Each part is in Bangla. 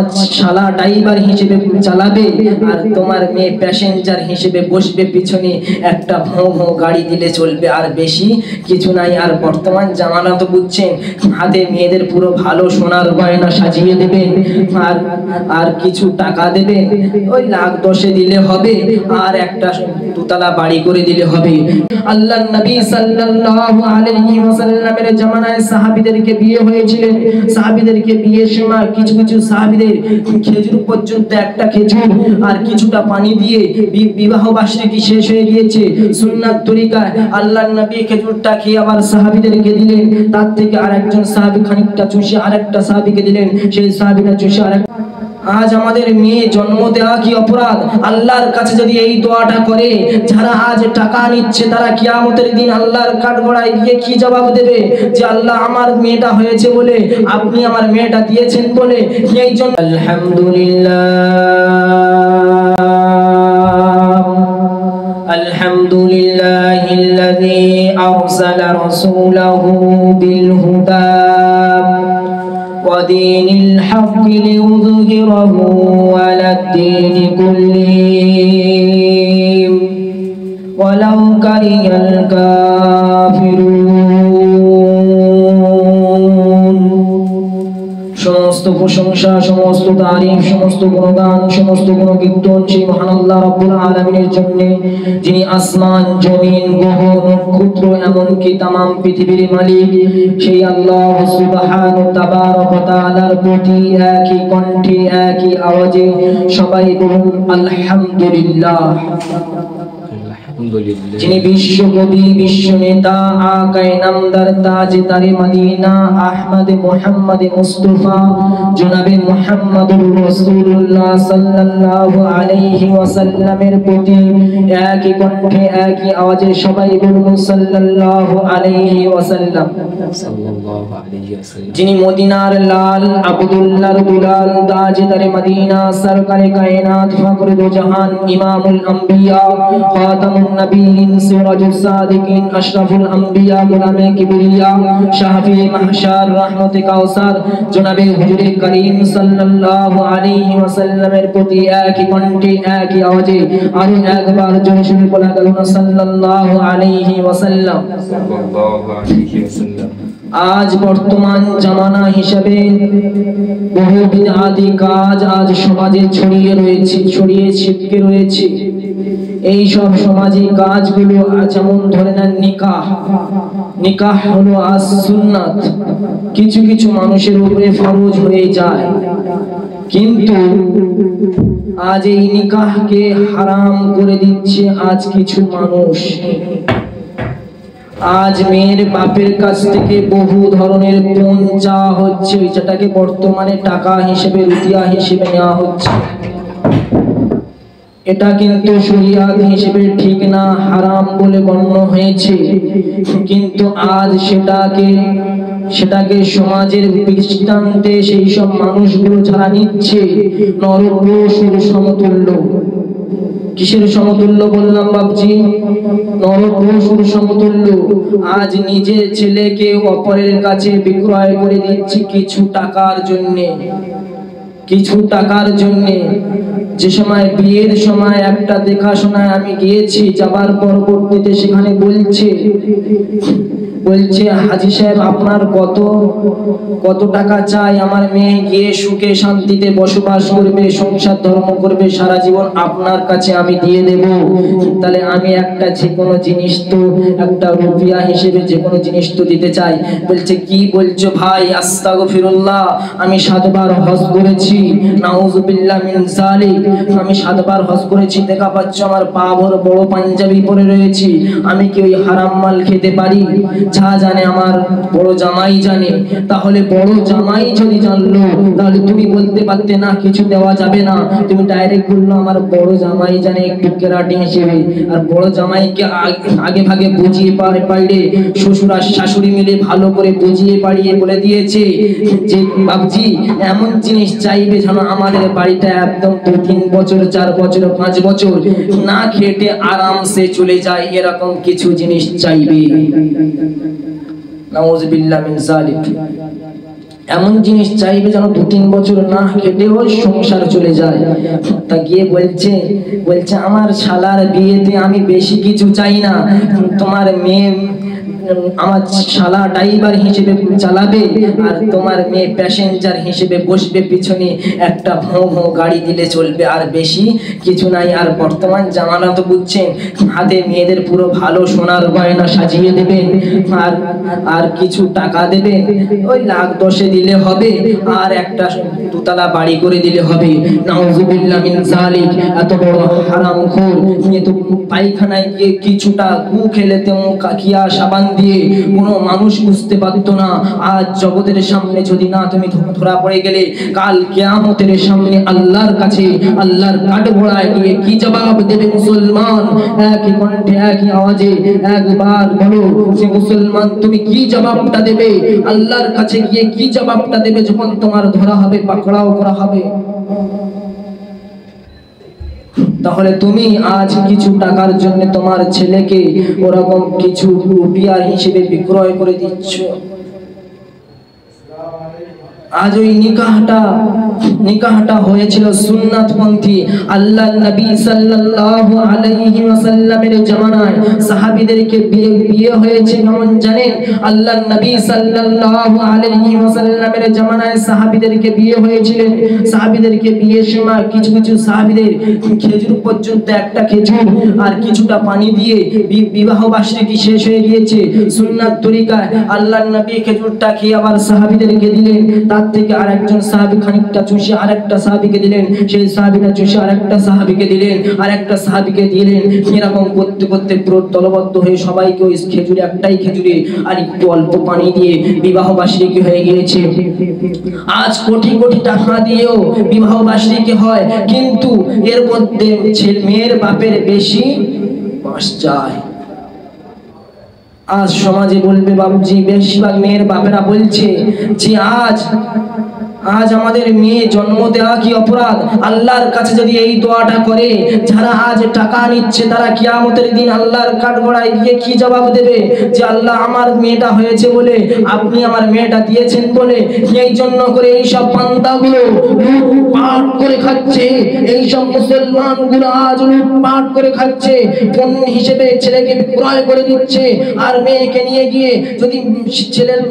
তোমার শালা ড্রাইভার হিসেবে চালাবে আর তোমার মেয়ে প্যাসেঞ্জার হিসেবে বসবে পিছনে, একটা ভোঁ ভোঁ গাড়ি দিলে চলবে, আর বেশি কিছু নাই। আর বর্তমান জামানা তো বুঝছেন, হাতে মেয়েদের পুরো ভালো সোনার গয়না সাজিয়ে দেবেন, আর কিছু টাকা দেবেন, ওই লাখ 10 দিলে হবে, আর একটা দুতলা বাড়ি করে দিলে হবে। আল্লাহর নবী সাল্লাল্লাহু আলাইহি ওয়াসাল্লামের জামানায় সাহাবীদেরকে বিয়ে হয়েছিলেন। সাহাবীদেরকে বিয়ের সময় কিছু কিছু সাহাবীদের খেজুর পর্যন্ত একটা খেজুর আর কিছুটা পানি দিয়ে বিবাহ বার্ষিকী শেষ হয়ে গিয়েছে। সুন্নাত তরিকায় আল্লাহর নবী খেজুরটা খেয়ে আবার সাহাবীদেরকে দিলেন, তার থেকে আরেকজন সাহাবী খানিকটা চুষে আরেকটা সাহাবীকে দিলেন, সেই সাহাবীটা চুষে আরেক। আজ আমাদের মেয়ে জন্ম দেওয়া কি অপরাধ? আল্লাহর কাছে যদি এই দোয়াটা করে, যারা আজ টাকা নিচ্ছে তারা কিয়ামতের দিন আল্লাহর কাঠগড়ায় গিয়ে কি জবাব দেবে? যে আল্লাহ আমার মেয়েটা হয়েছে বলে, আপনি আমার মেয়েটা দিয়েছেন বলে। এই জন্য আলহামদুলিল্লাহিল্লাযী আরসালা রাসূলাহু বিল হুদা ودين الحق ليظهره على الدين كله ولو كره الكافرون। সমস্ত প্রশংসা, সমস্ত তারিফ, সমস্ত গুণগান, সমস্ত গুণকীর্তন সেই মহান আল্লাহ রাব্বুল আলামিনের জন্য, যিনি আসমান, জমিন, গ্রহ, নক্ষত্র এমনকি তামাম পৃথিবীর মালিক। সেই আল্লাহ সুবহানাহু তাবারক ওয়া তাআলার প্রতি একই কণ্ঠে একই আওয়াজে সবাই বলুন আলহামদুলিল্লাহ। যিনি বিশ্বকবি, বিশ্ব নেতা, আকায়ে নামদার, তাজদারে মদিনা, আহমদ মুহাম্মদ মুস্তাফা জনাবে মুহাম্মদুর রাসূলুল্লাহ সাল্লাল্লাহু আলাইহি ওয়াসাল্লামের প্রতি একই কণ্ঠে একই আওয়াজে সবাই বলুন সাল্লাল্লাহু আলাইহি ওয়াসাল্লাম। যিনি মদিনার লাল, আব্দুল্লাহর দুলাল, তাজদারে মদিনা, সরকারে কায়নাত, ফখরে দো জাহান, ইমামুল আম্বিয়া, খাতামুন নবীন, সিরাজুস সাদিকিন, আশরাফুল আম্বিয়া, গোলামে কিবরিয়া, শাফি মাহশার, রহমতে কাউসার জনাবে হুজুরে করিম সাল্লাল্লাহু আলাইহি ওয়াসাল্লামের প্রতি একই কণ্ঠে একই আওয়াজে আরো একবার জোরে শুনে বলা গেল না সাল্লাল্লাহু আলাইহি ওয়াসাল্লাম। আজ বর্তমান জামানা হিসাবে বহু বিদআতি কাজ আজ সমাজে ছড়িয়ে ছিটকে রয়েছে। এই সব সামাজিক কাজগুলো যেমন ধরে নেন নিকাহ হলো আজ সুন্নাত, কিছু কিছু মানুষের উপরে ফরজ হয়ে যায়, কিন্তু আজ এই নিকাহকে হারাম করে দিচ্ছে আজ কিছু মানুষ। আজ মেয়ের বাপের কাছ থেকে বহু ধরনের পণ চাওয়া হচ্ছে, যেটাকে বর্তমানে টাকা হিসেবে, রুপিয়া হিসেবে নেওয়া হচ্ছে। এটা কিন্তু শরিয়াত হিসেবে ঠিক না, হারাম বলে গণ্য হয়েছে। কিন্তু আজ সেটাকে সমাজের দৃষ্টান্তে সেই সব মানুষগুলো যারা নিচ্ছে নরপশুর সমতুল্য। কিসের সমতুল্য বললাম বাবজি? নরপশুর সমতুল্য। আজ নিজের ছেলেকে অপরের কাছে বিক্রয় করে দিচ্ছি কিছু টাকার জন্যে। যে সময় বিয়ের সময় একটা দেখাশোনায় আমি গিয়েছি, যাবার পরবর্তীতে সেখানে বলছে হাজী সাহেব আপনার কত টাকা চাই? আমার মেয়ে গিয়ে সুখে শান্তিতে বসবাস করবে, সংসার ধর্ম করবে, সারা জীবন আপনার কাছে আমি দিয়ে দেব। তাহলে আমি একটা যে কোনো জিনিস তো একটা রুপিয়া হিসেবে যে কোনো জিনিস তো দিতে চাই। বলছে কি বলছো ভাই? আস্তাগফিরুল্লাহ, আমি 7 বার হজ করেছি, নাউযুবিল্লাহ মিন যালিক। আমি 7 বার হজ করেছি, দেখা পাচ্ছ আমার পা ভর বড় পাঞ্জাবি পরে রয়েছি, আমি কি ওই হারাম মাল খেতে পারি? যা জানে আমার বড় জামাই জানে। তাহলে বড় জামাই যদি জানলো, তাহলে তুমি বলতে পারতে না কিছু দেওয়া যাবে না, তুমি ডাইরেক্ট বললো আমার বড় জামাই জানে একটু কেরাটি হিসেবে। আর বড় জামাইকে আগে ভাগে বুঝিয়ে পাইলে শ্বশুর আর শাশুড়ি মিলে ভালো করে বুঝিয়ে পাড়িয়ে বলে দিয়েছে যে বাবজি এমন জিনিস চাইবে যেন আমাদের বাড়িটা একদম 2-3 বছর, 4 বছর, 5 বছর না খেটে আরামসে চলে যায়, এরকম কিছু জিনিস চাইবে। নাউযুবিল্লাহ মিন যালিক। এমন জিনিস চাইবে যেন 2-3 বছর না খেটেও সংসার চলে যায়। তা গিয়ে বলছে আমার শালার বিয়েতে আমি বেশি কিছু চাই না, তোমার মেয়ে আমার শালা ড্রাইভার হিসেবে চালাবে আর তোমার মেয়ে প্যাসেঞ্জার হিসেবে বসবে পিছনে, একটা ভোঁ ভোঁ গাড়ি দিলে চলবে, আর বেশি কিছু নাই। আর বর্তমান জামানা তো বুঝছেন, হাতে মেয়েদের পুরো ভালো সোনার গয়না সাজিয়ে দেবেন, আর কিছু টাকা দেবেন, ওই 1,10,000 দিলে হবে, আর একটা 2তলা বাড়ি করে দিলে হবে। নাউজুবিল্লাহ মিন যালিক। এত বড় হারামখোর নিয়ে তো পায়খানায় গিয়ে কিছুটা গু খেলেতে কাকিয়া সাবান দিয়ে কোনো মানুষ বুঝতে পারতো না। আজ জগতের সামনে যদি না তুমি ধরা পড়ে গেলে, কাল কিয়ামতের সামনে আল্লাহর কাছে আল্লাহর কাঠগড়ায় গিয়ে কি জবাব দেবে মুসলমান? একই কণ্ঠে একই আওয়াজে একবার বলো যে মুসলমান তুমি কি জবাবটা দেবে আল্লাহর কাছে গিয়ে? কি জবাবটা দেবে যখন তোমার ধরা হবে, পাকড়াও করা হবে? তাহলে তুমি আজ কিছু টাকার জন্য তোমার ছেলেকে ওরকম কিছু রুপিয়া হিসেবে বিক্রয় করে দিচ্ছ। আজ ওই নিকাহটা হয়েছিল সুন্নাতপন্থী। আল্লাহর নবী সাল্লাল্লাহু আলাইহি ওয়াসাল্লামের জামানায় সাহাবীদেরকে বিয়ে হয়েছে কেমন জানেন? আল্লাহর নবী সাল্লাল্লাহু আলাইহি ওয়াসাল্লামের জামানায় সাহাবীদেরকে বিয়ে হয়েছিলেন। সাহাবীদেরকে বিয়ের সময় কিছু সাহাবীদের খেজুর পর্যন্ত, একটা খেজুর আর কিছুটা পানি দিয়ে বিবাহ বার্ষিকী শেষ হয়ে গিয়েছে। সুন্নাত তরিকায় আল্লাহর নবী খেজুরটা খেয়ে আবার সাহাবীদেরকে দিলেন, তার থেকে আরেকজন সাহাবী খানিকটা চুষে আরেকটা সাহাবীকে দিলেন, সেই সাহাবীটা চুষে আরেকটা সাহাবীকে দিলেন, আরেকটা সাহাবীকে দিলেন। এরকম করতে করতে পুরো দলবদ্ধ হয়ে সবাইকে ওই খেজুরে, একটাই খেজুরে আর একটু অল্প পানি দিয়ে বিবাহ বার্ষিকী হয়ে গিয়েছে। আজ কোটি কোটি টাকা দিয়েও বিবাহ বার্ষিকী হয়, কিন্তু এর মধ্যে মেয়ের বাপের বেশি মাস যায়। আজ সমাজে বলবে বাবুজি, বেশিরভাগ মেয়ের বাপেরা বলছে যে আজ আমাদের মেয়ে জন্ম দেওয়া কি অপরাধ? আল্লাহর কাছে যদি এই দোয়াটা করে, যারা আজ টাকা নিচ্ছে তারা কিয়ামতের দিন আল্লাহর কাঠগড়ায় গিয়ে কি জবাব দেবে? যে আল্লাহ আমার মেয়েটা হয়েছে বলে, আপনি আমার মেয়েটা দিয়েছেন বলে, এই জন্য করে এইসব বান্দাগুলো লুটপাট করে খাচ্ছে, এইসব মুসলমানগুলো আজ লুটপাট করে খাচ্ছে, পণ্য হিসেবে ছেলেকে বিক্রয় করে দিচ্ছে। আর মেয়েকে নিয়ে গিয়ে যদি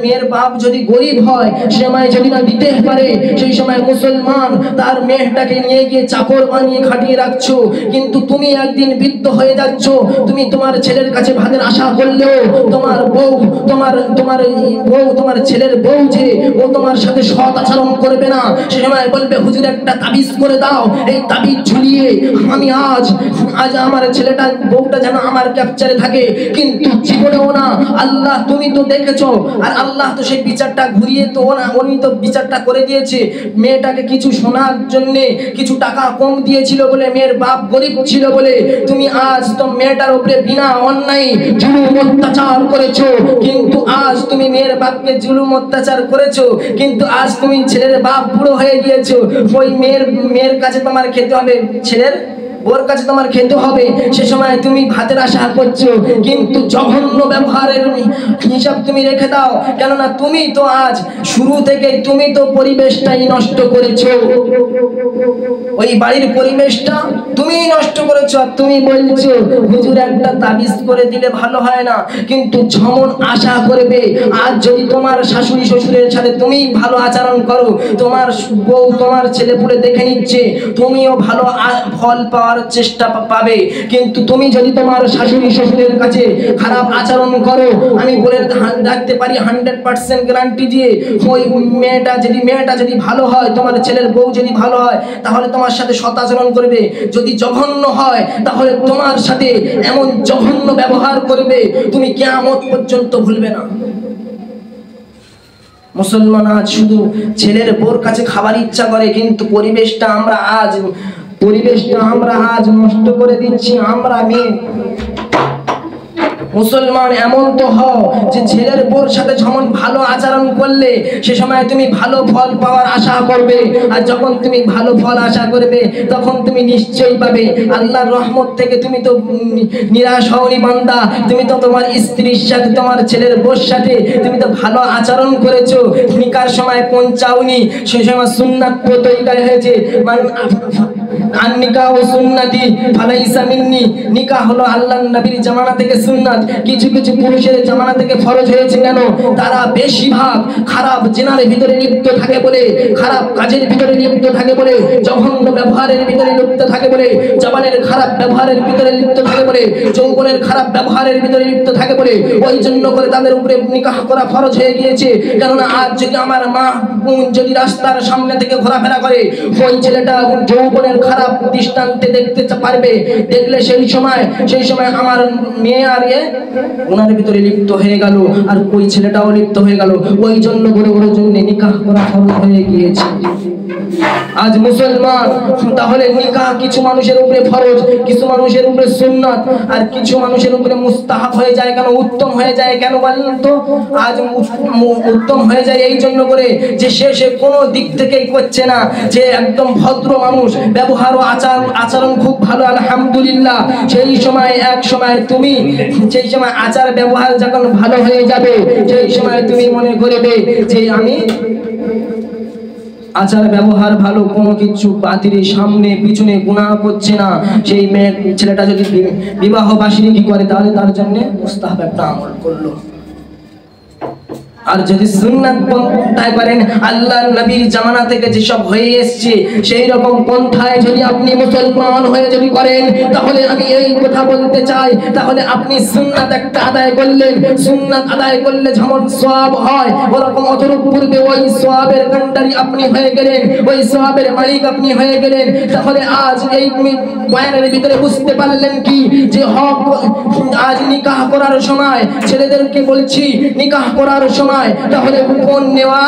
মেয়ের বাপ যদি গরিব হয়, সময় যদি না দিতে পারে, সেই সময় মুসলমান তার মেয়েটাকে নিয়ে গিয়ে চাকর বানিয়ে খাটিয়ে রাখছো। কিন্তু তুমি একদিন বৃদ্ধ হয়ে যাচ্ছ, তুমি তোমার ছেলের কাছে ভাগের আশা করলেও তোমার বউ, তোমার ছেলের বউ যে ও তোমার সাথে সৎ আচরণ করবে না, সে সময় বলবে হুজুর একটা তাবিজ করে দাও, এই তাবিজ ঝুলিয়ে আমি আজ আমার ছেলেটা বউটা যেন আমার ক্যাপচারে থাকে। কিন্তু জীবনেও না, আল্লাহ তুমি তো দেখেছো, আর আল্লাহ তো সেই বিচারটা ঘুরিয়ে তো না, উনি তো বিচারটা করে দিয়েছে। মেয়েটাকে কিছু শোনার জন্য কিছু টাকা কম দিয়েছিল বলে, মেয়ের বাপ গরিব ছিল বলে, তুমি আজ তো মেয়েটার উপরে বিনা অন্যায় জুলুম অত্যাচার করেছো। কিন্তু আজ তুমি মেয়ের বাপকে জুলুম অত্যাচার করেছো, কিন্তু আজ তুমি ছেলের বাপ বুড়ো হয়ে গিয়েছো। ওই মেয়ের কাছে তোমার খেতে হবে, ছেলের ওর কাছে তোমার খেতে হবে, সে সময় তুমি ভাতের আশা করছো। কিন্তু জঘন্য ব্যবহারের হিসাব তুমি রেখে দাও, কেননা তুমি তো আজ শুরু থেকে তুমি তো পরিবেশটাই নষ্ট করেছো, ওই বাড়ির পরিবেশটা তুমি নষ্ট করেছো। আর তুমি বলছো হুজুর একটা তাবিজ করে দিলে ভালো হয় না, কিন্তু যেমন আশা করবে আজ যদি তোমার শাশুড়ি শ্বশুরের সাথে তুমি ভালো আচরণ করো, তোমার বউ তোমার ছেলে পুলে দেখে নিচ্ছে, তুমিও ভালো ফল পাওয়ার চেষ্টা পাবে। কিন্তু তুমি যদি তোমার শাশুড়ি শ্বশুরের কাছে খারাপ আচরণ করো, আমি বলে রাখতে পারি 100% গ্যারান্টি দিয়ে, ওই মেয়েটা যদি ভালো হয়, তোমার ছেলের বউ যদি ভালো হয়, তাহলে তোমার সাথে সৎ আচরণ করবে। যদি জঘন্য হয়, তাহলে তোমার সাথে এমন জঘন্য ব্যবহার করবে তুমি কিয়ামত পর্যন্ত ভুলবে না। মুসলমান আজ শুধু ছেলের বউর কাছে খাবার ইচ্ছা করে, কিন্তু পরিবেশটা আমরা আজ নষ্ট করে দিচ্ছি। আমরা মেয়ে মুসলমান এমন তো হও যে ছেলের বোর সাথে যেমন ভালো আচরণ করলে সে সময় তুমি ভালো ফল পাওয়ার আশা করবে, আর যখন তুমি ভালো ফল আশা করবে তখন তুমি নিশ্চয়ই পাবে। আল্লাহর রহমত থেকে তুমি তো নিরাশ হওনি বান্দা, তুমি তো তোমার স্ত্রীর সাথে তোমার ছেলের বোর সাথে তুমি তো ভালো আচরণ করেছো, নিকার সময় পৌঁছাওনি, সেই সময় সুন্নাত তৈরি হয়েছে। নিকাহ ও সুন্নতি ফালাইসা মিন্নি, নিকাহ হলো আল্লাহর নবীর জামানা থেকে সুন্নাত। কিছু কিছু পুরুষের জামানা থেকে ফরজ হয়েছে, কেন? তারা বেশিরভাগ খারাপ জেনার ভিতরে লিপ্ত থাকে বলে, খারাপ কাজের ভিতরে লিপ্ত থাকে বলে, জঘন্য ব্যবহারের ভিতরে লিপ্ত থাকে বলে, জবানের খারাপ ব্যবহারের ভিতরে লিপ্ত থাকে বলে, যৌবনের খারাপ ব্যবহারের ভিতরে লিপ্ত থাকে বলে, ওই জন্য করে তাদের উপরে নিকাহ করা ফরজ হয়ে গিয়েছে। কেননা আজ যদি আমার মা বোন যদি রাস্তার সামনে থেকে ঘোরাফেরা করে, ওই ছেলেটা যৌবনের খারাপ দৃষ্টান্তে দেখতে পারবে, দেখলে সেই সময় আমার মেয়ে আর ওনার ভিতরে লিপ্ত হয়ে গেল, আর ওই ছেলেটাও লিপ্ত হয়ে গেল। ওই জন্য করে ওর জন্য নিকাহ করা ফরজ হয়ে গিয়েছে। আজ মুসলমান তাহলে নিকাহ কিছু মানুষের উপরে ফরজ, কিছু মানুষের উপরে সুন্নাত, আর কিছু মানুষের উপরে মুস্তাহাব হয়ে যায়। কেন? উত্তম হয়ে যায়। কেন বলেন তো? আজ উত্তম হয়ে যায় এই জন্য করে যে সে কোনো দিক থেকেই করছে না, যে একদম ভদ্র মানুষ, ব্যবহার ও আচরণ খুব ভালো, আলহামদুলিল্লাহ। সেই সময় এক সময় তুমি সেই সময় আচার ব্যবহার যখন ভালো হয়ে যাবে, সেই সময় তুমি মনে করবে যে আমি আচার ব্যবহার ভালো, কোনো কিছু বাতিলের সামনে পিছনে গুনাহ করছে না। সেই মেয়ে ছেলেটা যদি বিবাহ বার্ষিকী করে তাহলে তার জন্য মুস্তাহাব একটা আমল করলো। আর যদি সুন্নাত পন্থায় করেন, আল্লাহর নবীর জামানা থেকে যেসব হয়ে এসছে সেই রকম পন্থায় যদি আপনি মুসলমান হয়ে যদি করেন, তাহলে আমি এই কথা বলতে চাই, তাহলে আপনি সুন্নাত একটা আদায় করলেন। সুন্নাত আদায় করলে যেমন সওয়াব হয়, ওরকম অতরূপ পূর্বে ওই সওয়াবের কান্ডারি আপনি হয়ে গেলেন, ওই সওয়াবের মালিক আপনি হয়ে গেলেন। তাহলে আজ এই বয়ানের ভিতরে বুঝতে পারলেন কি যে হক আজ নিকাহ করার সময় ছেলেদেরকে বলছি, নিকাহ করার সময় তাহলে ফোন নেওয়া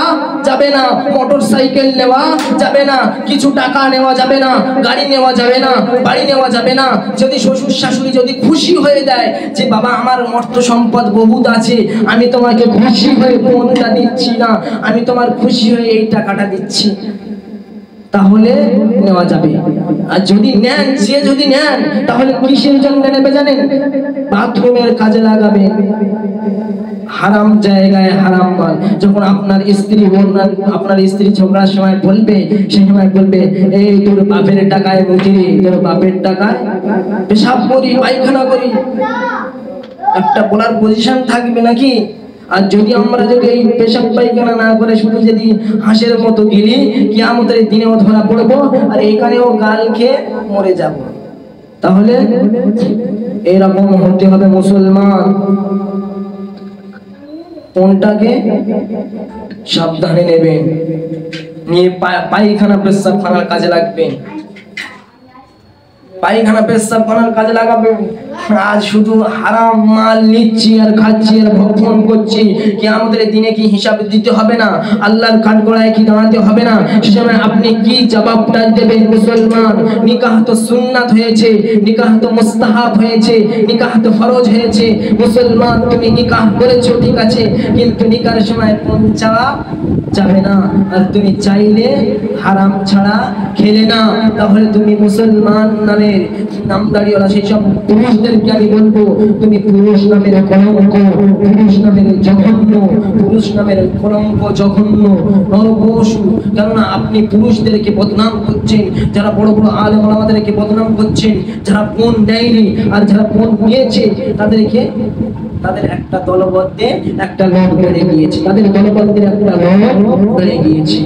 যাবে না, মোটর সাইকেল নেওয়া যাবে না, কিছু টাকা নেওয়া যাবে না, গাড়ি নেওয়া যাবে না, বাড়ি নেওয়া যাবে না। যদি শ্বশুর শাশুড়ি যদি খুশি হয়ে দেয় যে বাবা আমার অর্থ সম্পদ বহুত আছে, আমি তোমাকে খুশি হয়ে ফোনটা দিচ্ছি না, আমি তোমার খুশি হয়ে এই টাকাটা দিচ্ছি, তাহলে নেওয়া যাবে। আর যদি নেন, সে যদি নেন তাহলে কিসের জন্য নেবে জানেন? বাথরুমের কাজে লাগাবে, হারাম জায়গায় হারাম মাল। যখন আপনার স্ত্রী ঝগড়ার সময় বলবে, সেই সময় বলবে এই তোর বাপের টাকায় মুখি, তোর বাপের টাকায় পেশাব করি, পায়খানা করি, একটা বলার পজিশন থাকবে নাকি? আর যদি আমরা যদি এই পেশাব পায়খানা না করে শুধু যদি হাঁসের মতো গিলি, কিয়ামতের দিনেও ধরা পড়বো আর এখানেও গাল খেয়ে মরে যাব। তাহলে এরকম হতে হবে মুসলমান। কোনটাকে সাবধানে নেবেন, নিয়ে পায়খানা পেশাবখানার কাজে লাগবেন, পায়খানা পেশাবখানার কাজে লাগাবেন। আজ শুধু হারাম মাল নিচ্ছি আর খাচ্ছি আর ভক্ষণ করছি, কিয়ামতের দিনে কি হিসাব দিতে হবে না? আল্লাহর কাঠগড়ায় কি দাঁড়াতে হবে না? সে সময় আপনি কি জবাবটা দেবেন? মুসলমান, নিকাহ তো সুন্নাত হয়েছে, নিকাহ তো মুস্তাহাব হয়েছে, নিকাহ তো ফরজ হয়েছে। মুসলমান, তুমি নিকাহ করেছো ঠিক আছে, কিন্তু নিকাহের সময় পৌঁছাওয়া যাবে না, আর তুমি চাইলে হারাম ছাড়া খেলে না, তাহলে তুমি মুসলমান নামের নামদারিওয়ালা সেই সব পুরুষদেরকে আমি বলবো, তুমি পুরুষ নামের কলঙ্ক, পুরুষ নামের জঘন্য, পুরুষ নামের কলঙ্ক, জঘন্য নরপশু। কেননা আপনি পুরুষদেরকে বদনাম করছেন, যারা বড় বড় আলেম ওলামাদেরকে বদনাম করছেন, যারা ফোন নেয়নি আর যারা ফোন নিয়েছে তাদেরকে, তাদের একটা দলবদ্ধে একটা লোক বেড়ে গিয়েছে, তাদের দলবদ্ধের একটা লোক বেড়ে গিয়েছে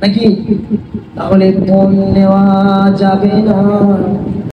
নাকি? তাহলে ফোন নেওয়া যাবে না।